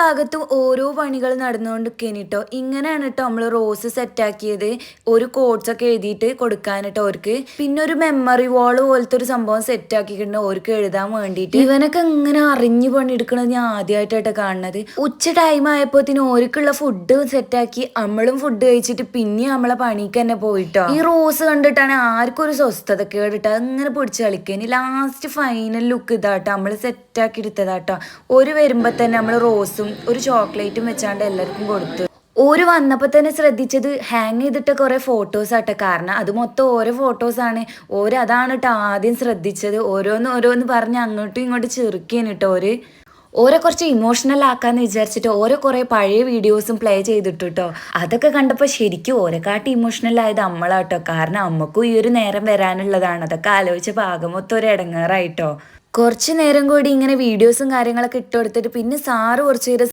ഭാഗത്തും ഓരോ പണികൾ നടന്നുകൊണ്ടിരിക്കുകയാണ് കേട്ടോ. ഇങ്ങനെയാണ് കേട്ടോ നമ്മൾ റോസ് സെറ്റാക്കിയത്. ഒരു കോഡ്സ് ഒക്കെ എഴുതിയിട്ട് കൊടുക്കാൻ കേട്ടോ അവർക്ക്. പിന്നെ ഒരു മെമ്മറി വാള് പോലത്തെ ഒരു സംഭവം സെറ്റാക്കിയിട്ടുണ്ട് അവർക്ക് എഴുതാൻ വേണ്ടിയിട്ട്. ഇവനൊക്കെ ഇങ്ങനെ അറിഞ്ഞു പണിയെടുക്കണത് ഞാൻ ആദ്യമായിട്ടാണ് കാണുന്നത്. ഉച്ച ടൈം ആയപ്പോഴത്തേനും ഓർക്കുള്ള ഫുഡ് സെറ്റാക്കി നമ്മളും ഫുഡ് കഴിച്ചിട്ട് പിന്നെ നമ്മളെ പണിക്ക് തന്നെ പോയിട്ടോ. ഈ റോസ് കണ്ടിട്ടാണ് ആർക്കും ഒരു സ്വസ്ഥത കേട്ടിട്ട് അങ്ങനെ പിടിച്ച് കളിക്കാൻ. ലാസ്റ്റ് ഫൈനൽ ലുക്ക് ഇതാട്ടോ നമ്മൾ സെറ്റാക്കി എടുത്തതാട്ടോ. ഒരു വരുമ്പോ തന്നെ നമ്മൾ റോസും ഒരു ചോക്ലേറ്റും വെച്ചാണ്ട് എല്ലാവർക്കും കൊടുത്തു. ഓര് വന്നപ്പോൾ തന്നെ ശ്രദ്ധിച്ചത് ഹാങ് ചെയ്തിട്ട കുറേ ഫോട്ടോസ് ആട്ടെ. കാരണം അത് മൊത്തം ഓരോ ഫോട്ടോസാണ്. അതാണ് കേട്ടോ ആദ്യം ശ്രദ്ധിച്ചത്. ഓരോന്ന് പറഞ്ഞ് അങ്ങോട്ടും ഇങ്ങോട്ടും ചെറുക്കിയാണ് കേട്ടോ ഓരോ കുറച്ച് ഇമോഷണൽ ആക്കാന്ന് വിചാരിച്ചിട്ട് ഓരോ കുറേ പഴയ വീഡിയോസും പ്ലേ ചെയ്തിട്ടു കേട്ടോ. അതൊക്കെ കണ്ടപ്പോൾ ശരിക്കും ഓരെക്കാട്ടി ഇമോഷണൽ ആയത് നമ്മളാട്ടോ. കാരണം അമ്മക്കും ഈ ഒരു നേരം വരാനുള്ളതാണ്. അതൊക്കെ ആലോചിച്ചപ്പോൾ ആകെ മൊത്തം ഒരു ഇടങ്ങേറായിട്ടോ. കുറച്ച് നേരം കൂടി ഇങ്ങനെ വീഡിയോസും കാര്യങ്ങളൊക്കെ ഇട്ടുകൊടുത്തിട്ട് പിന്നെ സാറ് കുറച്ച് നേരം